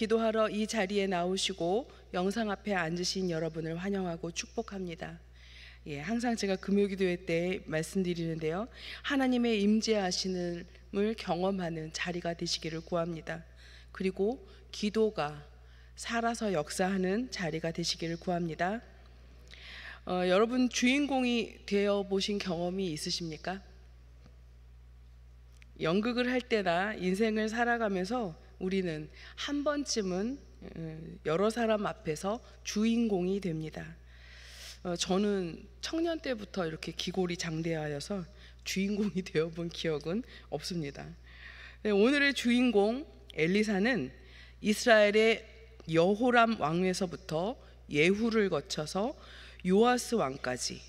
기도하러 이 자리에 나오시고 영상 앞에 앉으신 여러분을 환영하고 축복합니다. 항상 제가 금요기도회 때 말씀드리는데요, 하나님의 임재하심을 경험하는 자리가 되시기를 구합니다. 그리고 기도가 살아서 역사하는 자리가 되시기를 구합니다. 여러분 주인공이 되어 보신 경험이 있으십니까? 연극을 할 때나 인생을 살아가면서 우리는 한 번쯤은 여러 사람 앞에서 주인공이 됩니다. 저는 청년 때부터 이렇게 기골이 장대하여서 주인공이 되어본 기억은 없습니다. 오늘의 주인공 엘리사는 이스라엘의 여호람 왕에서부터 예후를 거쳐서 요아스 왕까지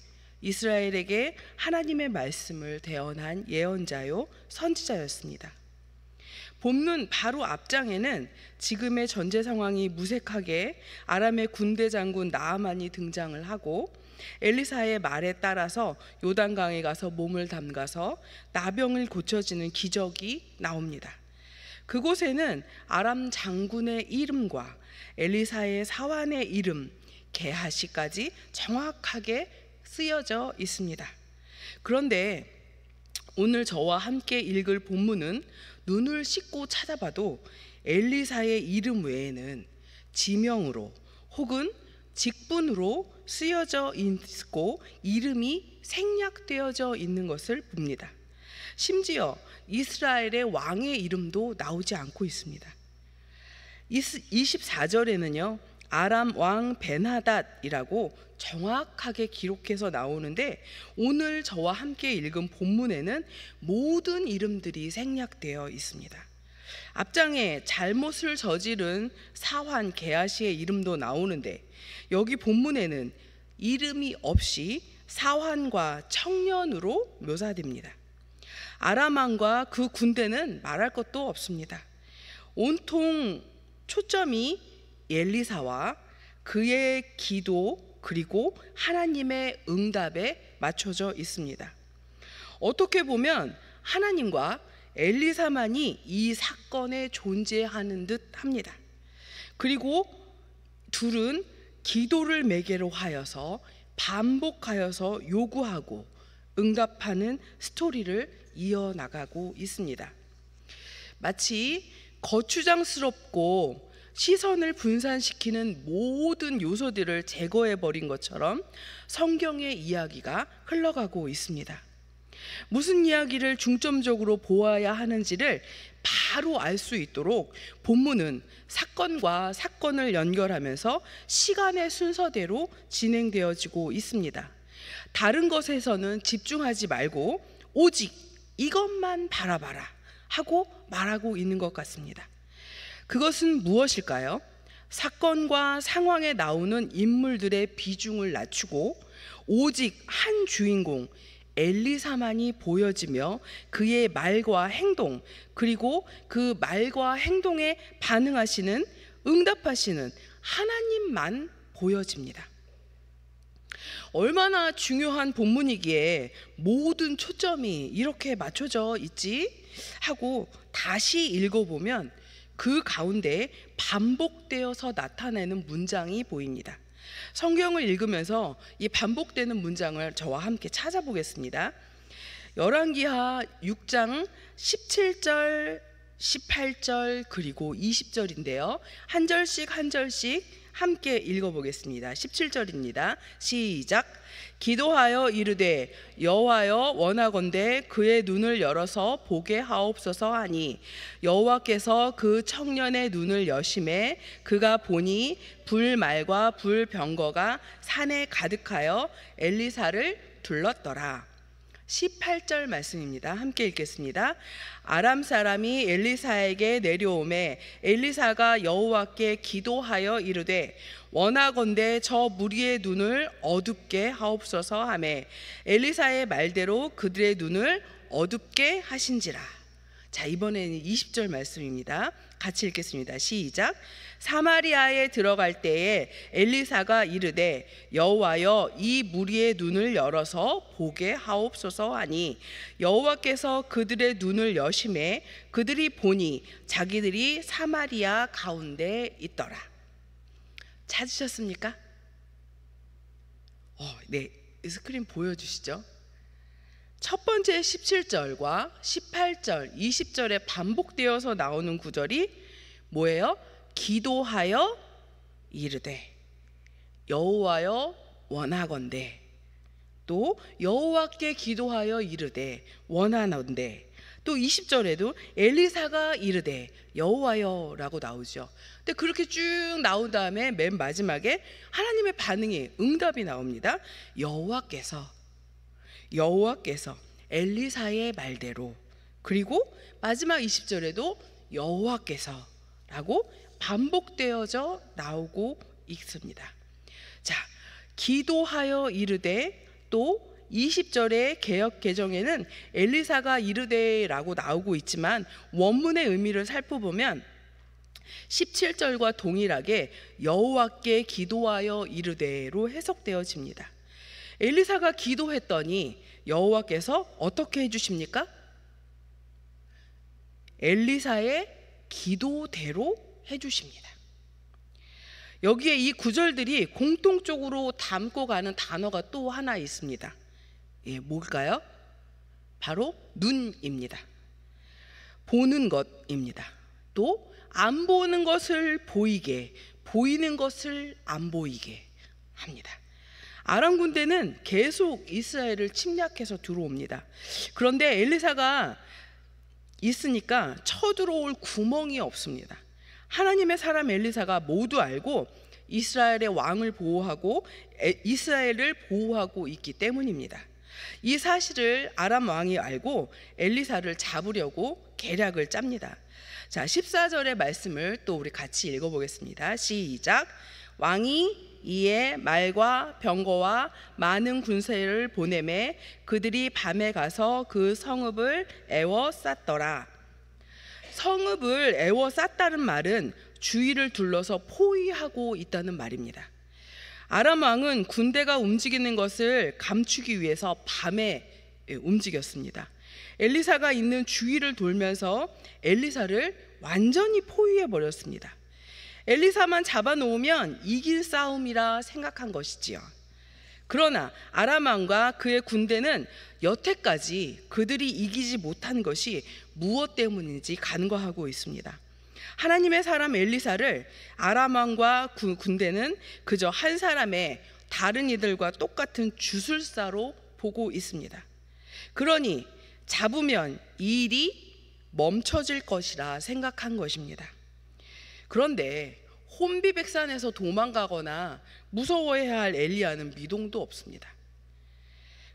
이스라엘에게 하나님의 말씀을 대언한 예언자요 선지자였습니다. 본문 바로 앞장에는 지금의 전제 상황이 무색하게 아람의 군대 장군 나아만이 등장을 하고 엘리사의 말에 따라서 요단강에 가서 몸을 담가서 나병을 고쳐지는 기적이 나옵니다. 그곳에는 아람 장군의 이름과 엘리사의 사환의 이름 게하시까지 정확하게 쓰여져 있습니다. 그런데 오늘 저와 함께 읽을 본문은 눈을 씻고 찾아봐도 엘리사의 이름 외에는 지명으로 혹은 직분으로 쓰여져 있고 이름이 생략되어져 있는 것을 봅니다. 심지어 이스라엘의 왕의 이름도 나오지 않고 있습니다. 24절에는요 아람 왕 벤하닷이라고 정확하게 기록해서 나오는데 오늘 저와 함께 읽은 본문에는 모든 이름들이 생략되어 있습니다. 앞장에 잘못을 저지른 사환 게하시의 이름도 나오는데 여기 본문에는 이름이 없이 사환과 청년으로 묘사됩니다. 아람 왕과 그 군대는 말할 것도 없습니다. 온통 초점이 엘리사와 그의 기도 그리고 하나님의 응답에 맞춰져 있습니다. 어떻게 보면 하나님과 엘리사만이 이 사건에 존재하는 듯 합니다. 그리고 둘은 기도를 매개로 하여서 반복하여서 요구하고 응답하는 스토리를 이어나가고 있습니다. 마치 거추장스럽고 시선을 분산시키는 모든 요소들을 제거해버린 것처럼 성경의 이야기가 흘러가고 있습니다. 무슨 이야기를 중점적으로 보아야 하는지를 바로 알 수 있도록 본문은 사건과 사건을 연결하면서 시간의 순서대로 진행되어지고 있습니다. 다른 것에서는 집중하지 말고 오직 이것만 바라봐라 하고 말하고 있는 것 같습니다. 그것은 무엇일까요? 사건과 상황에 나오는 인물들의 비중을 낮추고 오직 한 주인공 엘리사만이 보여지며 그의 말과 행동 그리고 그 말과 행동에 반응하시는 응답하시는 하나님만 보여집니다. 얼마나 중요한 본문이기에 모든 초점이 이렇게 맞춰져 있지 하고 다시 읽어보면 그 가운데 반복되어서 나타내는 문장이 보입니다. 성경을 읽으면서 이 반복되는 문장을 저와 함께 찾아보겠습니다. 열왕기하 6장 17절, 18절 그리고 20절인데요. 한 절씩 한 절씩 함께 읽어보겠습니다. 17절입니다. 시작. 기도하여 이르되 여호와여 원하건대 그의 눈을 열어서 보게 하옵소서 하니 여호와께서 그 청년의 눈을 여심해 그가 보니 불말과 불병거가 산에 가득하여 엘리사를 둘렀더라. 18절 말씀입니다. 함께 읽겠습니다. 아람 사람이 엘리사에게 내려오매 엘리사가 여호와께 기도하여 이르되 원하건대 저 무리의 눈을 어둡게 하옵소서 하매 엘리사의 말대로 그들의 눈을 어둡게 하신지라. 자, 이번에는 20절 말씀입니다. 같이 읽겠습니다. 시작. 사마리아에 들어갈 때에 엘리사가 이르되 여호와여 이 무리의 눈을 열어서 보게 하옵소서 하니 여호와께서 그들의 눈을 여심해 그들이 보니 자기들이 사마리아 가운데 있더라. 찾으셨습니까? 네, 스크린 보여주시죠. 첫 번째 17절과 18절, 20절에 반복되어서 나오는 구절이 뭐예요? 기도하여 이르되 여호와여 원하건대, 또 여호와께 기도하여 이르되 원하건대, 또 20절에도 엘리사가 이르되 여호와여 라고 나오죠. 근데 그렇게 쭉 나온 다음에 맨 마지막에 하나님의 반응이, 응답이 나옵니다. 여호와께서 엘리사의 말대로, 그리고 마지막 20절에도 여호와께서 라고 반복되어져 나오고 있습니다. 자, 기도하여 이르되, 또 20절의 개역 개정에는 엘리사가 이르되라고 나오고 있지만 원문의 의미를 살펴보면 17절과 동일하게 여호와께 기도하여 이르되로 해석되어집니다. 엘리사가 기도했더니 여호와께서 어떻게 해주십니까? 엘리사의 기도대로 해주십니다. 여기에 이 구절들이 공통적으로 담고 가는 단어가 또 하나 있습니다. 뭘까요? 바로 눈입니다. 보는 것입니다. 또 안 보는 것을 보이게, 보이는 것을 안 보이게 합니다. 아람 군대는 계속 이스라엘을 침략해서 들어옵니다. 그런데 엘리사가 있으니까 쳐들어올 구멍이 없습니다. 하나님의 사람 엘리사가 모두 알고 이스라엘의 왕을 보호하고 이스라엘을 보호하고 있기 때문입니다. 이 사실을 아람 왕이 알고 엘리사를 잡으려고 계략을 짭니다. 자, 14절의 말씀을 또 우리 같이 읽어보겠습니다. 시작. 왕이 이에 말과 병거와 많은 군사를 보내매 그들이 밤에 가서 그 성읍을 에워쌌더라. 성읍을 에워쌌다는 말은 주위를 둘러서 포위하고 있다는 말입니다. 아람 왕은 군대가 움직이는 것을 감추기 위해서 밤에 움직였습니다. 엘리사가 있는 주위를 돌면서 엘리사를 완전히 포위해 버렸습니다. 엘리사만 잡아놓으면 이길 싸움이라 생각한 것이지요. 그러나 아람 왕과 그의 군대는 여태까지 그들이 이기지 못한 것이 무엇 때문인지 간과하고 있습니다. 하나님의 사람 엘리사를 아람 왕과 군대는 그저 한 사람의 다른 이들과 똑같은 주술사로 보고 있습니다. 그러니 잡으면 이 일이 멈춰질 것이라 생각한 것입니다. 그런데 혼비백산에서 도망가거나 무서워해야 할 엘리야는 미동도 없습니다.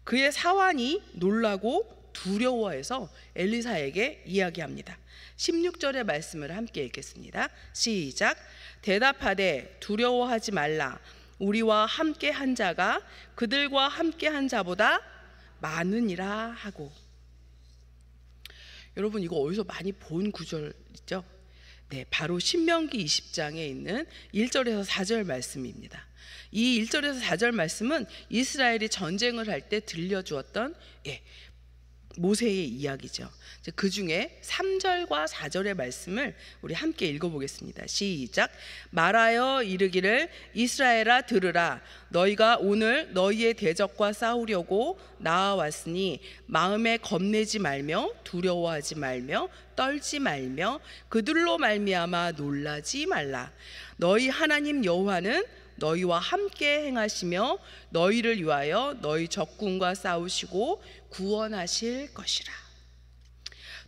그의 사환이 놀라고 두려워해서 엘리사에게 이야기합니다. 16절의 말씀을 함께 읽겠습니다. 시작. 대답하되 두려워하지 말라. 우리와 함께 한 자가 그들과 함께 한 자보다 많으니라 하고. 여러분, 이거 어디서 많이 본 구절이죠? 네, 바로 신명기 20장에 있는 1절에서 4절 말씀입니다. 이 1절에서 4절 말씀은 이스라엘이 전쟁을 할 때 들려주었던 모세의 이야기죠. 그 중에 3절과 4절의 말씀을 우리 함께 읽어보겠습니다. 시작. 말하여 이르기를 이스라엘아 들으라. 너희가 오늘 너희의 대적과 싸우려고 나아왔으니 마음에 겁내지 말며 두려워하지 말며 떨지 말며 그들로 말미암아 놀라지 말라. 너희 하나님 여호와는 너희와 함께 행하시며 너희를 위하여 너희 적군과 싸우시고 구원하실 것이라.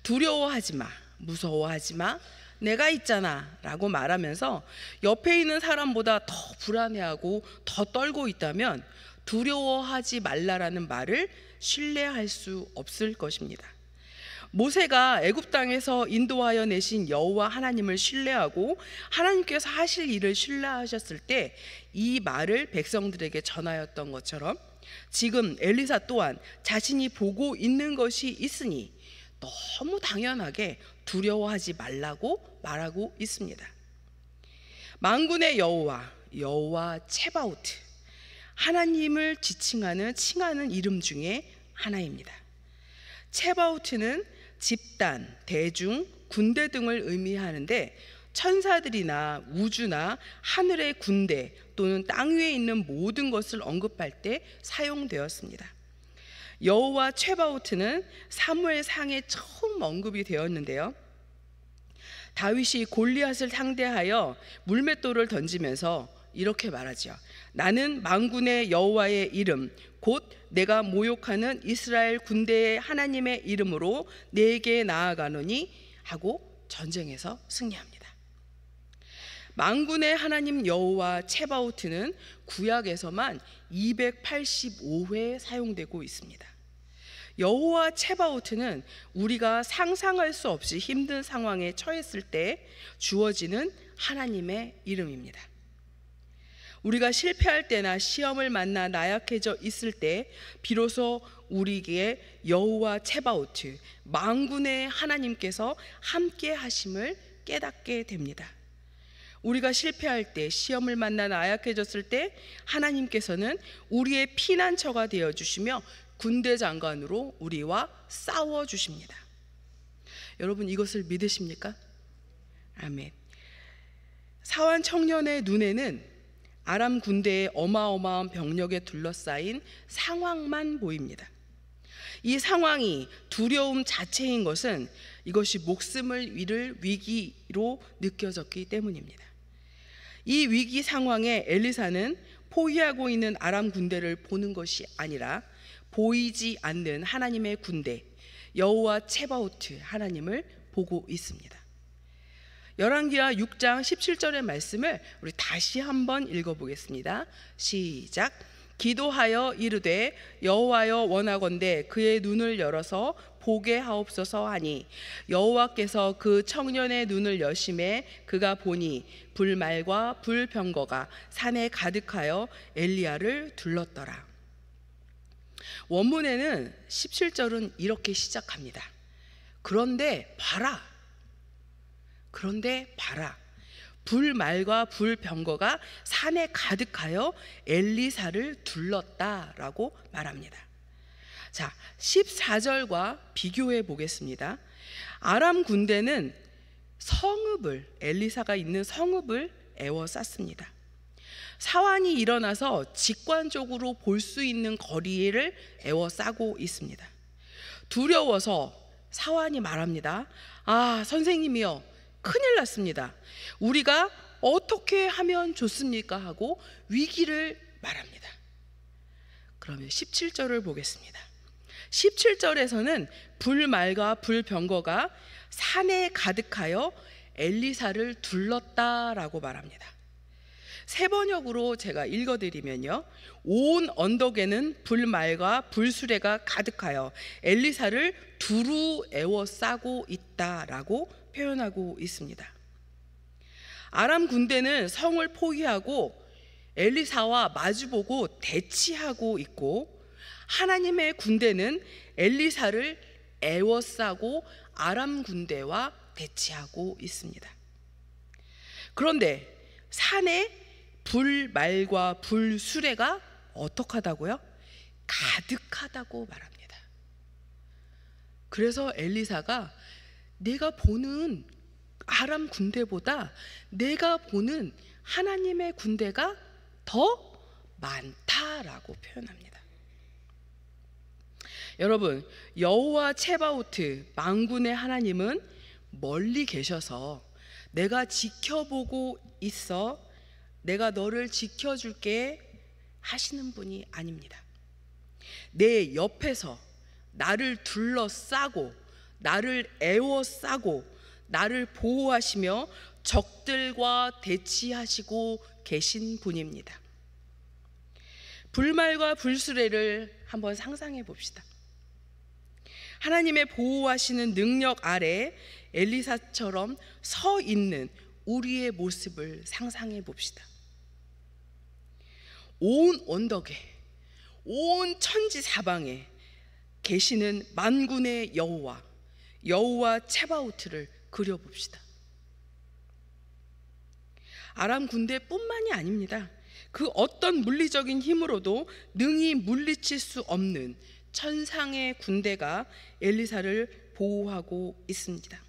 두려워하지 마, 무서워하지 마, 내가 있잖아 라고 말하면서 옆에 있는 사람보다 더 불안해하고 더 떨고 있다면 두려워하지 말라라는 말을 신뢰할 수 없을 것입니다. 모세가 애굽 땅에서 인도하여 내신 여호와 하나님을 신뢰하고 하나님께서 하실 일을 신뢰하셨을 때 이 말을 백성들에게 전하였던 것처럼 지금 엘리사 또한 자신이 보고 있는 것이 있으니 너무 당연하게 두려워하지 말라고 말하고 있습니다. 만군의 여호와 체바오트, 하나님을 칭하는 이름 중에 하나입니다. 체바오트는 집단, 대중, 군대 등을 의미하는데 천사들이나 우주나 하늘의 군대 또는 땅 위에 있는 모든 것을 언급할 때 사용되었습니다. 여호와 체바오트는 사무엘상에 처음 언급이 되었는데요. 다윗이 골리앗을 상대하여 물맷돌을 던지면서 이렇게 말하죠. 나는 만군의 여호와의 이름 곧 내가 모욕하는 이스라엘 군대의 하나님의 이름으로 네게 나아가노니 하고 전쟁에서 승리합니다. 만군의 하나님 여호와 체바오트는 구약에서만 285회 사용되고 있습니다. 여호와 체바오트는 우리가 상상할 수 없이 힘든 상황에 처했을 때 주어지는 하나님의 이름입니다. 우리가 실패할 때나 시험을 만나 나약해져 있을 때 비로소 우리에게 여호와 체바오트, 만군의 하나님께서 함께 하심을 깨닫게 됩니다. 우리가 실패할 때, 시험을 만나 나약해졌을 때 하나님께서는 우리의 피난처가 되어주시며 군대 장관으로 우리와 싸워주십니다. 여러분, 이것을 믿으십니까? 아멘. 사환 청년의 눈에는 아람 군대의 어마어마한 병력에 둘러싸인 상황만 보입니다. 이 상황이 두려움 자체인 것은 이것이 목숨을 잃을 위기로 느껴졌기 때문입니다. 이 위기 상황에 엘리사는 포위하고 있는 아람 군대를 보는 것이 아니라 보이지 않는 하나님의 군대 여호와 체바오트 하나님을 보고 있습니다. 열왕기하 6장 17절의 말씀을 우리 다시 한번 읽어보겠습니다. 시작. 기도하여 이르되 여호와여 원하건대 그의 눈을 열어서 보게 하옵소서 하니 여호와께서 그 청년의 눈을 여심해 그가 보니 불말과 불병거가 산에 가득하여 엘리야를 둘렀더라. 원문에는 17절은 이렇게 시작합니다. 그런데 봐라. 불말과 불병거가 산에 가득하여 엘리사를 둘렀다라고 말합니다. 자, 14절과 비교해 보겠습니다. 아람 군대는 엘리사가 있는 성읍을 에워쌌습니다. 사환이 일어나서 직관적으로 볼 수 있는 거리를 에워싸고 있습니다. 두려워서 사환이 말합니다. 선생님이여, 큰일 났습니다. 우리가 어떻게 하면 좋습니까? 하고 위기를 말합니다. 그러면 17절을 보겠습니다. 17절에서는 불말과 불병거가 산에 가득하여 엘리사를 둘렀다라고 말합니다. 세 번역으로 제가 읽어드리면요, 온 언덕에는 불말과 불수레가 가득하여 엘리사를 두루 에워싸고 있다라고 표현하고 있습니다. 아람 군대는 성을 포위하고 엘리사와 마주보고 대치하고 있고, 하나님의 군대는 엘리사를 에워싸고 아람 군대와 대치하고 있습니다. 그런데 산에 불말과 불수레가 어떡하다고요? 가득하다고 말합니다. 그래서 엘리사가 내가 보는 아람 군대보다 내가 보는 하나님의 군대가 더 많다라고 표현합니다. 여러분, 여호와 체바오트 만군의 하나님은 멀리 계셔서 내가 지켜보고 있어, 내가 너를 지켜줄게 하시는 분이 아닙니다. 내 옆에서 나를 둘러싸고 나를 에워싸고 나를 보호하시며 적들과 대치하시고 계신 분입니다. 불말과 불수레를 한번 상상해 봅시다. 하나님의 보호하시는 능력 아래 엘리사처럼 서 있는 우리의 모습을 상상해 봅시다. 온 언덕에, 온 천지 사방에 계시는 만군의 여호와, 여호와 체바오트를 그려봅시다. 아람 군대뿐만이 아닙니다. 그 어떤 물리적인 힘으로도 능히 물리칠 수 없는 천상의 군대가 엘리사를 보호하고 있습니다.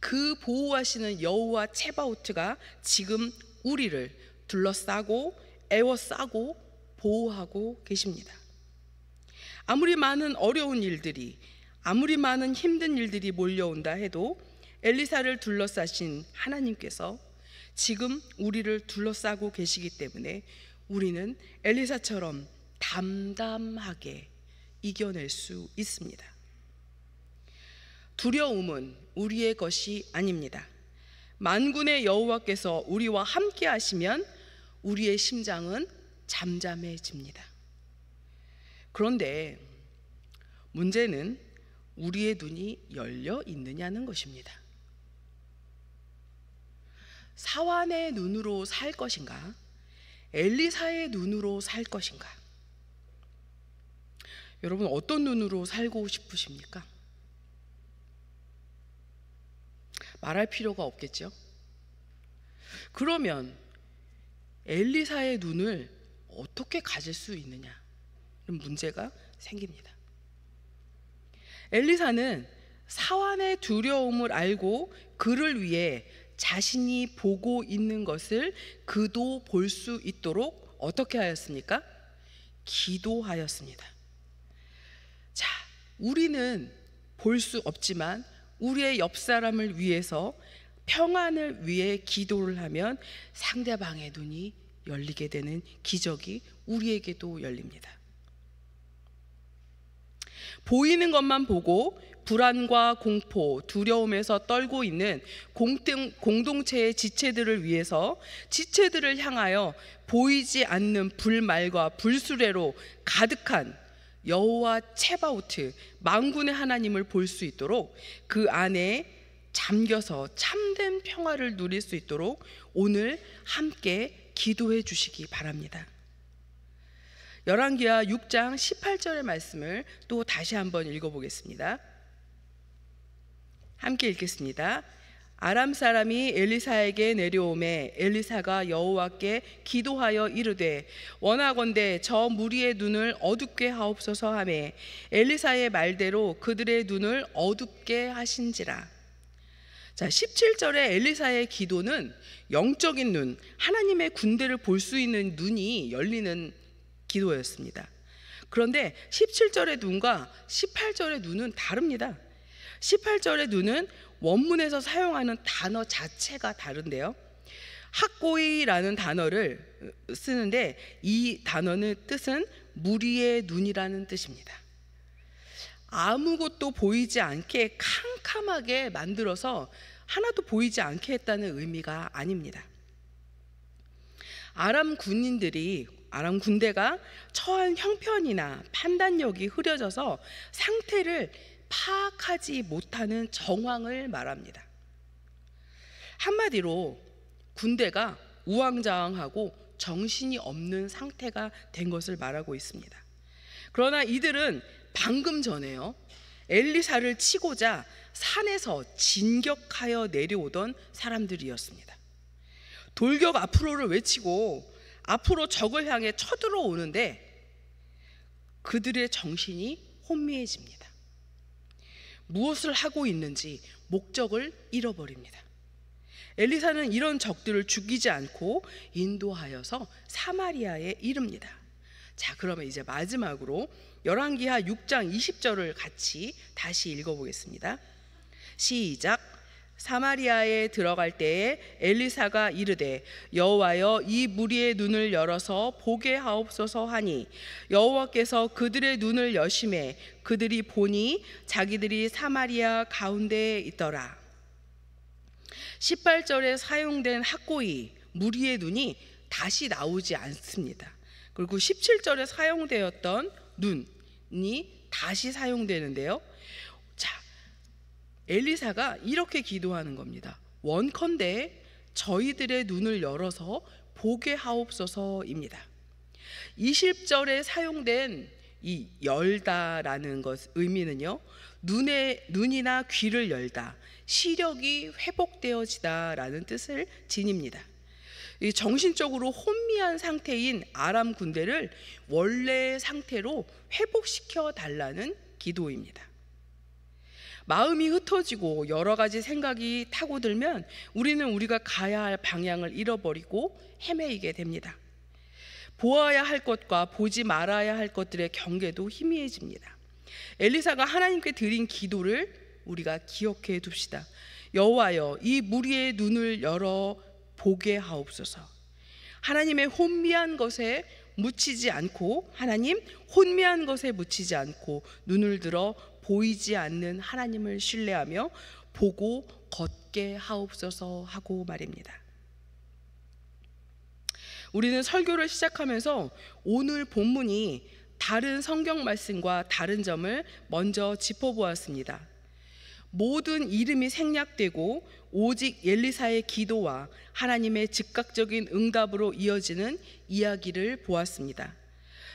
그 보호하시는 여호와 체바오트가 지금 우리를 둘러싸고 애워싸고 보호하고 계십니다. 아무리 많은 어려운 일들이, 아무리 많은 힘든 일들이 몰려온다 해도 엘리사를 둘러싸신 하나님께서 지금 우리를 둘러싸고 계시기 때문에 우리는 엘리사처럼 담담하게 이겨낼 수 있습니다. 두려움은 우리의 것이 아닙니다. 만군의 여호와께서 우리와 함께 하시면 우리의 심장은 잠잠해집니다. 그런데 문제는 우리의 눈이 열려 있느냐는 것입니다. 사환의 눈으로 살 것인가? 엘리사의 눈으로 살 것인가? 여러분, 어떤 눈으로 살고 싶으십니까? 말할 필요가 없겠죠? 그러면 엘리사의 눈을 어떻게 가질 수 있느냐? 이런 문제가 생깁니다. 엘리사는 사환의 두려움을 알고 그를 위해 자신이 보고 있는 것을 그도 볼 수 있도록 어떻게 하였습니까? 기도하였습니다. 자, 우리는 볼 수 없지만 우리의 옆 사람을 위해서, 평안을 위해 기도를 하면 상대방의 눈이 열리게 되는 기적이 우리에게도 열립니다. 보이는 것만 보고 불안과 공포, 두려움에서 떨고 있는 공동체의 지체들을 위해서, 지체들을 향하여 보이지 않는 불말과 불수레로 가득한 여호와 체바오트, 만군의 하나님을 볼 수 있도록, 그 안에 잠겨서 참된 평화를 누릴 수 있도록 오늘 함께 기도해 주시기 바랍니다. 열왕기하 6장 18절의 말씀을 또 다시 한번 읽어보겠습니다. 함께 읽겠습니다. 아람 사람이 엘리사에게 내려오매 엘리사가 여호와께 기도하여 이르되 원하건대 저 무리의 눈을 어둡게 하옵소서 하매 엘리사의 말대로 그들의 눈을 어둡게 하신지라. 자, 17절의 엘리사의 기도는 영적인 눈, 하나님의 군대를 볼 수 있는 눈이 열리는 기도였습니다. 그런데 17절의 눈과 18절의 눈은 다릅니다. 18절의 눈은 원문에서 사용하는 단어 자체가 다른데요, 학고이라는 단어를 쓰는데 이 단어는 뜻은 무리의 눈이라는 뜻입니다. 아무것도 보이지 않게 캄캄하게 만들어서 하나도 보이지 않게 했다는 의미가 아닙니다. 아람 군대가 처한 형편이나 판단력이 흐려져서 상태를 파악하지 못하는 정황을 말합니다. 한마디로 군대가 우왕좌왕하고 정신이 없는 상태가 된 것을 말하고 있습니다. 그러나 이들은 방금 전에요, 엘리사를 치고자 산에서 진격하여 내려오던 사람들이었습니다. 돌격 앞으로를 외치고 앞으로 적을 향해 쳐들어오는데 그들의 정신이 혼미해집니다. 무엇을 하고 있는지 목적을 잃어버립니다. 엘리사는 이런 적들을 죽이지 않고 인도하여서 사마리아에 이릅니다. 자, 그러면 이제 마지막으로 열왕기하 6장 20절을 같이 다시 읽어보겠습니다. 시작. 사마리아에 들어갈 때에 엘리사가 이르되 여호와여 이 무리의 눈을 열어서 보게 하옵소서 하니 여호와께서 그들의 눈을 여심해 그들이 보니 자기들이 사마리아 가운데에 있더라. 18절에 사용된 학고이, 무리의 눈이 다시 나오지 않습니다. 그리고 17절에 사용되었던 눈이 다시 사용되는데요, 엘리사가 이렇게 기도하는 겁니다. 원컨대 저희들의 눈을 열어서 보게 하옵소서입니다. 20절에 사용된 이 열다라는 것 의미는요, 눈이나 귀를 열다, 시력이 회복되어지다라는 뜻을 지닙니다. 이 정신적으로 혼미한 상태인 아람 군대를 원래 상태로 회복시켜 달라는 기도입니다. 마음이 흩어지고 여러 가지 생각이 타고들면 우리는 우리가 가야 할 방향을 잃어버리고 헤매이게 됩니다. 보아야 할 것과 보지 말아야 할 것들의 경계도 희미해집니다. 엘리사가 하나님께 드린 기도를 우리가 기억해 둡시다. 여호와여, 이 무리의 눈을 열어 보게 하옵소서. 하나님의 혼미한 것에 묻히지 않고, 하나님 혼미한 것에 묻히지 않고 눈을 들어 보이지 않는 하나님을 신뢰하며 보고 걷게 하옵소서 하고 말입니다. 우리는 설교를 시작하면서 오늘 본문이 다른 성경 말씀과 다른 점을 먼저 짚어보았습니다. 모든 이름이 생략되고 오직 엘리사의 기도와 하나님의 즉각적인 응답으로 이어지는 이야기를 보았습니다.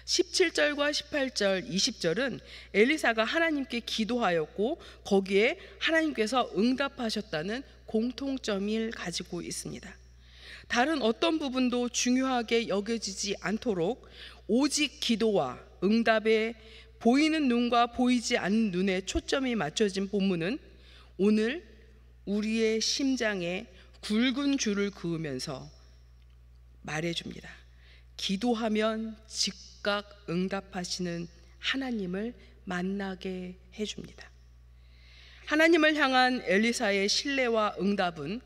17절과 18절, 20절은 엘리사가 하나님께 기도하였고 거기에 하나님께서 응답하셨다는 공통점을 가지고 있습니다. 다른 어떤 부분도 중요하게 여겨지지 않도록 오직 기도와 응답에 보이는 눈과 보이지 않는 눈에 초점이 맞춰진 본문은 오늘 우리의 심장에 굵은 줄을 그으면서 말해줍니다. 기도하면 즉각 응답하시는 하나님을 만나게 해줍니다. 하나님을 향한 엘리사의 신뢰와 응답은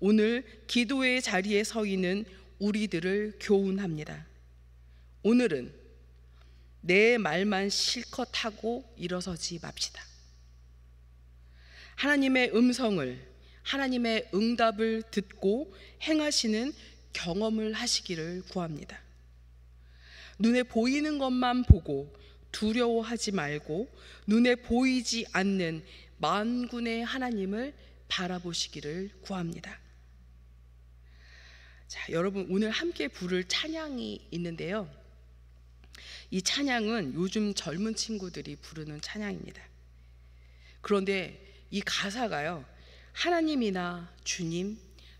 오늘 기도의 자리에 서 있는 우리들을 교훈합니다. 오늘은 내 말만 실컷 하고 일어서지 맙시다. 하나님의 음성을, 하나님의 응답을 듣고 행하시는 경험을 하시기를 구합니다. 눈에 보이는 것만 보고 두려워하지 말고 눈에 보이지 않는 만군의 하나님을 바라보시기를 구합니다. 자, 여러분, 오늘 함께 부를 찬양이 있는데요. 이 찬양은 요즘 젊은 친구들이 부르는 찬양입니다. 그런데 이 가사가요, 하나님이나 주님,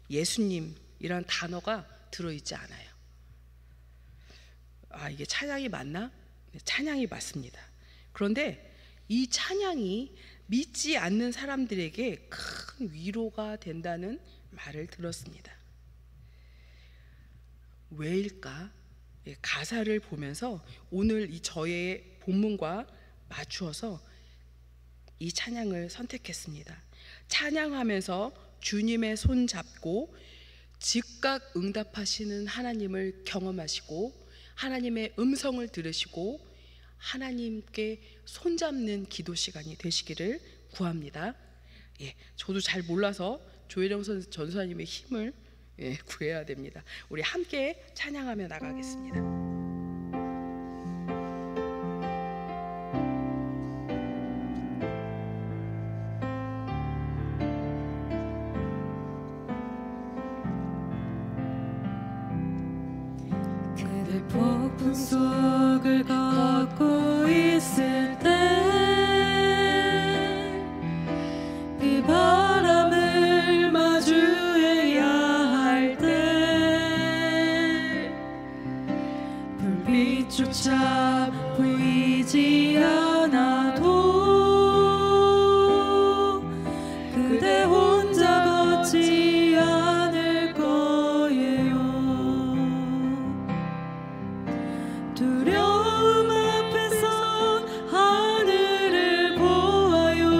예수님이란 단어가 들어있지 않아요. 아, 이게 찬양이 맞나? 찬양이 맞습니다. 그런데 이 찬양이 믿지 않는 사람들에게 큰 위로가 된다는 말을 들었습니다. 왜일까? 가사를 보면서 오늘 이 저의 본문과 맞추어서 이 찬양을 선택했습니다. 찬양하면서 주님의 손 잡고 즉각 응답하시는 하나님을 경험하시고 하나님의 음성을 들으시고 하나님께 손잡는 기도 시간이 되시기를 구합니다. 저도 잘 몰라서 조혜령 전사님의 힘을 구해야 됩니다. 우리 함께 찬양하며 나가겠습니다. 그대 폭풍 속을 걷고 있을 때 비바람을 마주해야 할 때 불빛조차 보이지 않아도 그대 혼자 걷지 않을 거예요. 두려움 앞에서 하늘을 보아요.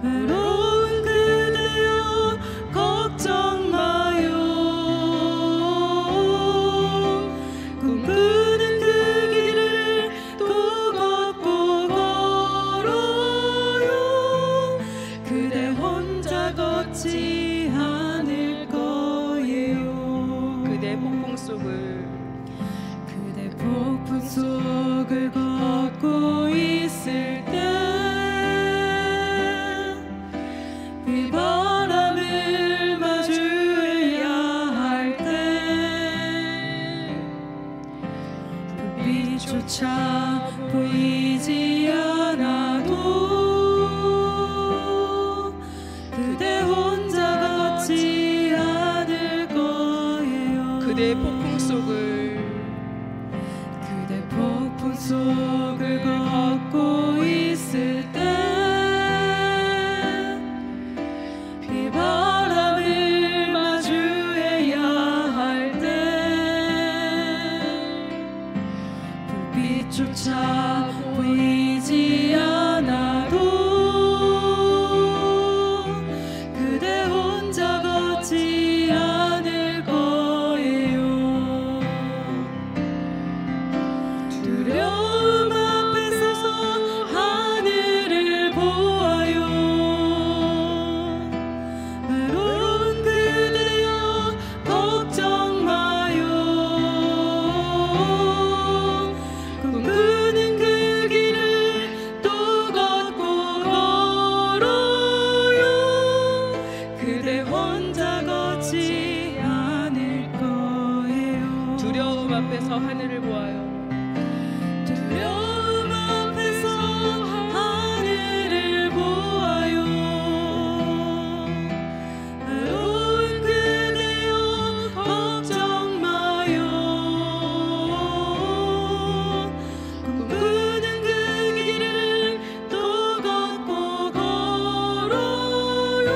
외로운 그대여 걱정 마요. 꿈꾸는 그 길을 또 걷고 걸어요. 그대 혼자 걷지 않을 거예요. 그대 폭풍 속을 걷고 있을 때 비바람을 마주해야 할 때 불빛조차 보이지 않아 그대 폭풍 속을 걷고 있을 때 비바람을 마주해야 할 때 불빛조차 보이지 않아도 그대 혼자 걷지 않을 거예요. 두려움 앞에서 하늘을 보아요. 외로운 그대여 걱정 마요. 꿈꾸는 그 길을 또 걷고 걸어요. 그대 혼자 걷지 않을 거예요. 두려움 앞에서 하늘을 보아요. 두려움 앞에서 하늘을 보아요. 외로운 그대여 걱정 마요. 꿈꾸는 그 길을 또 걷고 걸어요.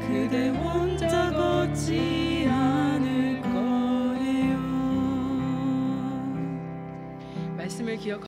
그대 혼자 걷지 않을 거예요. 말씀을 기억